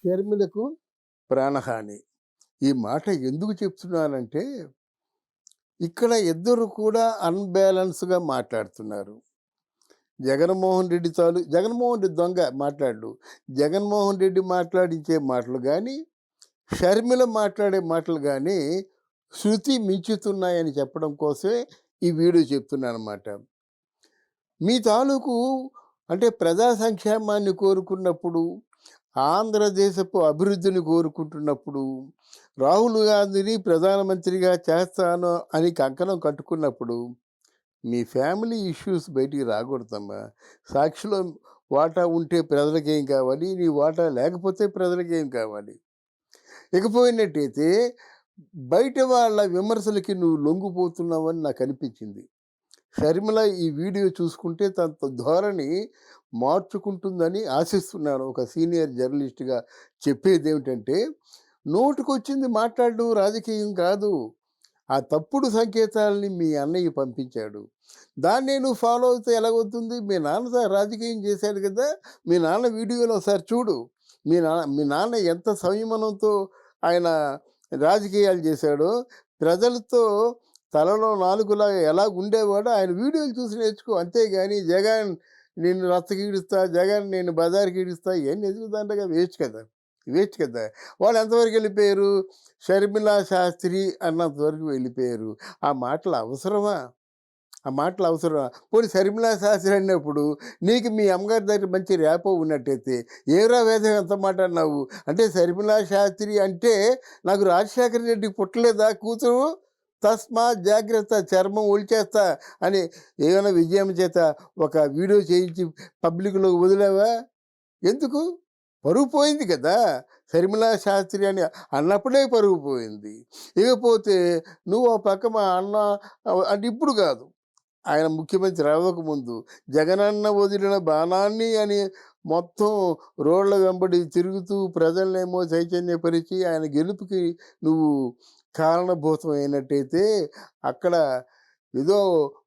షర్మిలకు ప్రాణహాని. ఈ మాట ఎందుకు చెప్తున్నానంటే, ఇక్కడ ఇద్దరు కూడా అన్‌బ్యాలెన్స్‌గా మాట్లాడుతున్నారు. జగన్మోహన్ రెడ్డి దొంగ మాట్లాడడు. జగన్మోహన్ రెడ్డి మాట్లాడించే మాటలు గానీ, షర్మిల మాట్లాడే మాటలు గానీ, శృతి మించుతున్నాయని చెప్పడం కోసమే ఈ వీడియో చెప్తున్నాననమాట. మీ తాలూకు అంటే ప్రజా సంక్షేమాన్ని కోరుకున్నప్పుడు, ఆంధ్రదేశపు అభివృద్ధిని కోరుకుంటున్నప్పుడు, రాహుల్ గాంధీని ప్రధానమంత్రిగా చేస్తాను అని కంకణం కట్టుకున్నప్పుడు, మీ ఫ్యామిలీ ఇష్యూస్ బయటికి రాకూడదమ్మా. సాక్షిలో వాటా ఉంటే ప్రజలకేం కావాలి? నీ వాటా లేకపోతే ప్రజలకేం కావాలి? ఇకపోయినట్టయితే బయట వాళ్ళ విమర్శలకి నువ్వు లొంగిపోతున్నావని నాకు అనిపించింది. షర్మిల ఈ వీడియో చూసుకుంటే తన ధోరణి మార్చుకుంటుందని ఆశిస్తున్నాను. ఒక సీనియర్ జర్నలిస్ట్‌గా చెప్పేదేమిటంటే, నోటికొచ్చింది మాట్లాడడం రాజకీయం కాదు. ఆ తప్పుడు సంకేతాలని మీ అన్నయ్య పంపించాడు. దాన్నే నువ్వు ఫాలో అవుతే ఎలాగవుతుంది? మీ నాన్న రాజకీయం చేశాడు కదా! మీ నాన్న వీడియోలో ఒకసారి చూడు. మీ నాన్న ఎంత సంయమనంతో ఆయన రాజకీయాలు చేశాడో, ప్రజలతో తలలో నాలుకలాగా ఎలాగుండేవాడో ఆయన వీడియోలు చూసి నేర్చుకో. అంతేగాని జగన్ నిన్ను రచ్చకీడుస్తా, జగన్ నిన్ను బజారుకి ఈడుస్తా ఇయన్నీ ఎందుకు దండగా వేస్ట్ కదా! వేస్ట్ కదా! వాళ్ళు ఎంతవరకు వెళ్ళిపోయారు? షర్మిలా శాస్త్రి అన్నంత వరకు వెళ్ళిపోయారు. ఆ మాటలు అవసరమా? ఆ మాటలు అవసరమా? పోనీ షర్మిలా శాస్త్రి అన్నప్పుడు నీకు మీ అమ్మగారి దగ్గర మంచి ర్యాపో ఉన్నట్టయితే, ఏమిరా వేదం ఎంత మాట అన్నావు? అంటే షర్మిలా శాస్త్రి అంటే నాకు రాజశేఖర రెడ్డి పుట్టలేదా కూతురు? తస్మాత్ జాగ్రత్త చర్మం ఒలిచేస్తా అని ఏమైనా విజయం చేత ఒక వీడియో చేయించి పబ్లిక్‌లోకి వదిలావా? ఎందుకు? పరువు పోయింది కదా! షర్మిలా శాస్త్రి అని అన్నప్పుడే పరువు పోయింది. ఇకపోతే నువ్వు ఓ పక్క మా అన్న అంటే ఇప్పుడు కాదు. ఆయన ముఖ్యమంత్రి అవ్వకముందు జగనన్న వదిలిన బాణాన్ని అని మొత్తం రోడ్ల వెంబడి తిరుగుతూ ప్రజలనేమో చైతన్యపరిచి ఆయన గెలుపుకి నువ్వు కారణభూతం అయినట్టయితే అక్కడ ఏదో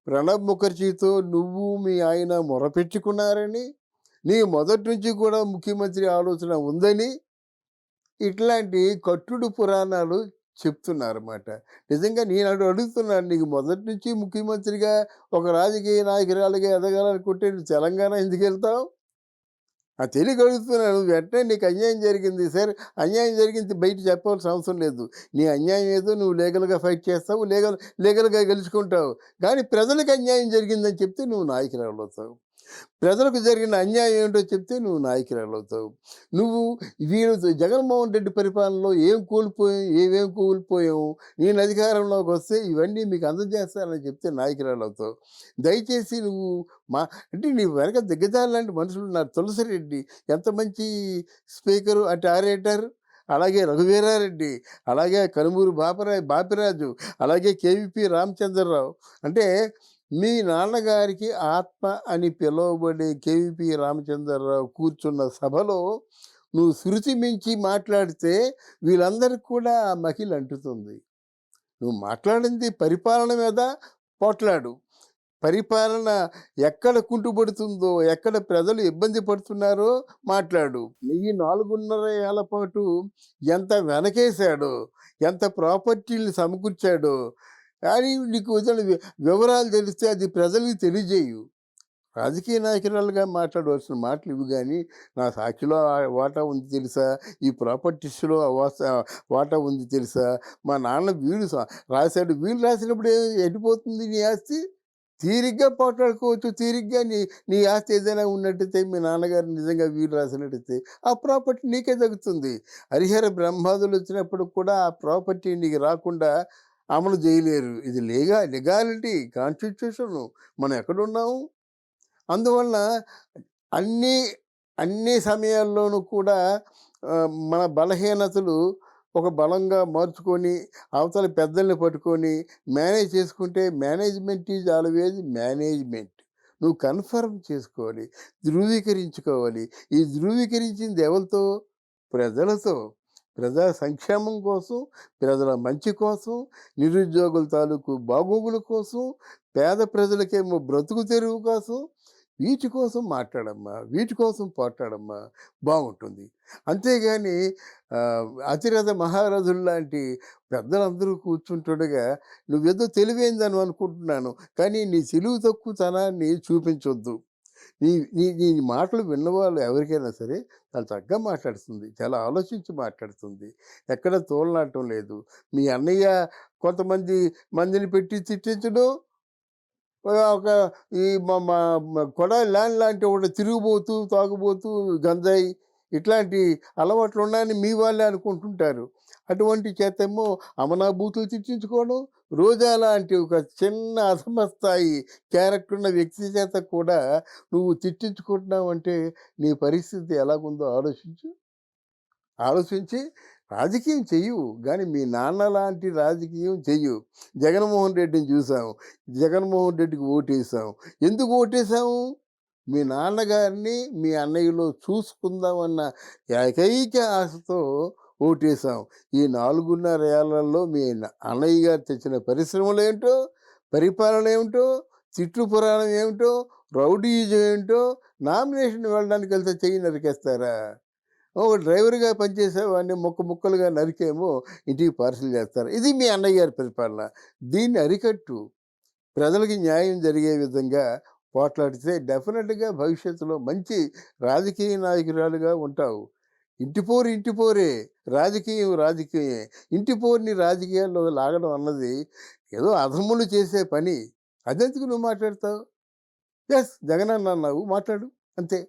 ప్రణబ్ ముఖర్జీతో నువ్వు మీ ఆయన మొరపెట్టుకున్నారని, నీ మొదటి నుంచి కూడా ముఖ్యమంత్రి ఆలోచన ఉందని ఇట్లాంటి కట్టుడు పురాణాలు చెప్తున్నారన్నమాట. నిజంగా నేను అడుగుతున్నాను, నీకు మొదటి నుంచి ముఖ్యమంత్రిగా ఒక రాజకీయ నాయకురాలిగా ఎదగాలనుకుంటే నువ్వు తెలంగాణ ఎందుకెళ్తావు? తెలియక అడుగుతున్నాను. వెంటనే నీకు అన్యాయం జరిగింది. సరే, అన్యాయం జరిగింది బయట చెప్పవలసిన అవసరం లేదు. నీ అన్యాయం ఏదో నువ్వు లీగల్‌గా ఫైట్ చేస్తావు. లీగల్‌గా గెలుచుకుంటావు. కానీ ప్రజలకు అన్యాయం జరిగిందని చెప్తే నువ్వు నాయకురాలవుతావు. ప్రజలకు జరిగిన అన్యాయం ఏంటో చెప్తే నువ్వు నాయకురాలవుతావు. నువ్వు వీళ్ళు జగన్మోహన్ రెడ్డి పరిపాలనలో ఏమేం కోల్పోయాము, నేను అధికారంలోకి వస్తే ఇవన్నీ మీకు అందజేస్తానని చెప్తే నాయకురాలవుతావు. దయచేసి నువ్వు మా అంటే నీ వెనక దిగ్గజాలు లాంటి మనుషులు ఉన్నారు. తులసిరెడ్డి ఎంత మంచి స్పీకరు అంటే ఆరేటర్. అలాగే రఘువీరారెడ్డి, అలాగే కనుమూరు బాపిరాజు, అలాగే కేవీపీ రామచంద్రరావు. అంటే మీ నాన్నగారికి ఆత్మ అని పిలువబడే కేవీపీ రామచంద్రరావు కూర్చున్న సభలో నువ్వు శృతి మించి మాట్లాడితే వీళ్ళందరికీ కూడా ఆ మహిళ అంటుతుంది. నువ్వు మాట్లాడింది పరిపాలన మీద పోట్లాడు. పరిపాలన ఎక్కడ కుంటుపడుతుందో, ఎక్కడ ప్రజలు ఇబ్బంది పడుతున్నారో మాట్లాడు. ఈ 4.5 ఏళ్ల పాటు ఎంత వెనకేశాడో, ఎంత ప్రాపర్టీలు సమకూర్చాడో కానీ నీకు వదిలిన వివరాలు తెలిస్తే అది ప్రజలకు తెలియజేయు. రాజకీయ నాయకురాలుగా మాట్లాడవలసిన మాటలు ఇవి గానీ, నా సాక్షిలో వాటా ఉంది తెలుసా? ఈ ప్రాపర్టీస్‌లో వాటా ఉంది తెలుసా? మా నాన్న రాశాడు. వీలు రాసినప్పుడు ఎటుపోతుంది నీ ఆస్తి? తీరిగ్గా పోట్లాడుకోవచ్చు. తీరిగ్గా నీ ఆస్తి ఏదైనా ఉన్నట్టయితే, మీ నాన్నగారు నిజంగా వీలు రాసినట్టయితే, ఆ ప్రాపర్టీ నీకే దక్కుతుంది. హరిహర బ్రహ్మాదులొచ్చినప్పుడు కూడా ఆ ప్రాపర్టీ నీకు రాకుండా అమలు చేయలేరు. ఇది లీగాలిటీ, కాన్స్టిట్యూషను. మనం ఎక్కడున్నాము? అందువలన అన్నీ, అన్ని సమయాల్లోనూ కూడా మన బలహీనతలు ఒక బలంగా మార్చుకొని, అవతల పెద్దల్ని పట్టుకొని మేనేజ్ చేసుకుంటే మేనేజ్‌మెంట్ ఈజ్ ఆల్‌వేస్ మేనేజ్‌మెంట్. నువ్వు కన్ఫర్మ్ చేసుకోవాలి. ధృవీకరించుకోవాలి. ఈ ధృవీకరించింది ఎవరితో? ప్రజలతో. ప్రజా సంక్షేమం కోసం, ప్రజల మంచి కోసం, నిరుద్యోగుల తాలూకు బాగోగుల కోసం, పేద ప్రజలకేమో బ్రతుకు తెరువు కోసం వీటి కోసం మాట్లాడమ్మా, వీటి కోసం పోట్లాడమ్మా బావుంటుంది. అంతేగాని అతిరథ మహారథుల్లాంటి పెద్దలందరూ కూర్చుంటుండగా నువ్వేదో తెలివైందని అనుకుంటున్నాను. కానీ నీ తెలివి తక్కువతనాన్ని చూపించొద్దు. నీ నీ నీ మాటలు విన్నవాళ్ళు ఎవరికైనా సరే చాలా చక్కగా మాట్లాడుతుంది. చాలా ఆలోచించి మాట్లాడుతుంది. ఎక్కడ తోలనాటం లేదు. మీ అన్నయ్య కొంతమంది మందిని పెట్టి తిట్టించడం, ఒక ఈ మ మ మ కొడాయి లాన్ లాంటి ఒకడు తిరుగుబోతూ, తాగుబోతూ, గంజాయి ఇట్లాంటి అలవాట్లున్నాయని మీ వాళ్ళే అనుకుంటుంటారు. అటువంటి చేతేమో అమనాభూతులు తిట్టించుకోవడం, రోజా లాంటి ఒక చిన్న అధమ స్థాయి క్యారెక్టర్ ఉన్న వ్యక్తి చేత కూడా నువ్వు తిట్టించుకుంటున్నావంటే నీ పరిస్థితి ఎలాగుందో ఆలోచించు. ఆలోచించి రాజకీయం చెయ్యు. గానీ మీ నాన్న లాంటి రాజకీయం చెయ్యు. జగన్మోహన్ రెడ్డిని చూసాం. జగన్మోహన్ రెడ్డికి ఓటేసాం. ఎందుకు ఓటేసాము? మీ నాన్నగారిని మీ అన్నయ్యలో చూసుకుందామన్న ఏకైక ఆశతో ఓటేసాం. ఈ 4.5 ఏళ్లలో మీ అన్నయ్య గారు తెచ్చిన పరిశ్రమలేంటో, పరిపాలన ఏమిటో, తిట్లు పురాణం ఏమిటో, రౌడీయిజం ఏంటో, నామినేషన్ వెళ్ళడానికెళ్తే చెయ్యి నరికేస్తారా? ఒక డ్రైవర్‌గా పనిచేసేవాడిని ముక్కలుగా నరికేమో ఇంటికి పార్సెల్ చేస్తారు. ఇది మీ అన్నయ్య గారి పరిపాలన. దీన్ని అరికట్టు. ప్రజలకి న్యాయం జరిగే విధంగా పోట్లాడితే డెఫినెట్‌గా భవిష్యత్తులో మంచి రాజకీయ నాయకురాలుగా ఉంటావు. ఇంటి పోరే. రాజకీయం రాజకీయమే. ఇంటి పోరుని రాజకీయాల్లో లాగడం అన్నది ఏదో అధములు చేసే పని. అదెందుకు నువ్వు మాట్లాడతావు? యెస్ జగనన్న అన్నావు మాట్లాడు అంతే.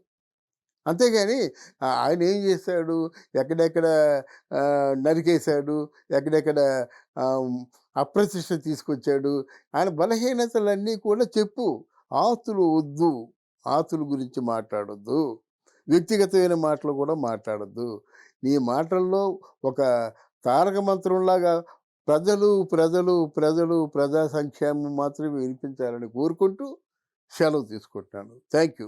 అంతేగాని ఆయన ఏం చేశాడు? ఎక్కడెక్కడ నరికేశాడు? ఎక్కడెక్కడ ఆహ్, అప్రతిష్ట తీసుకొచ్చాడు? ఆయన బలహీనతలన్నీ కూడా చెప్పు. ఆస్తులు వద్దు. ఆస్తుల గురించి మాట్లాడొద్దు. వ్యక్తిగతమైన మాటలు కూడా మాట్లాడొద్దు. నీ మాటల్లో ఒక తారక మంత్రంలాగా ప్రజా సంక్షేమం మాత్రమే వినిపించాలని కోరుకుంటూ సెలవు తీసుకుంటున్నాను. Thank you.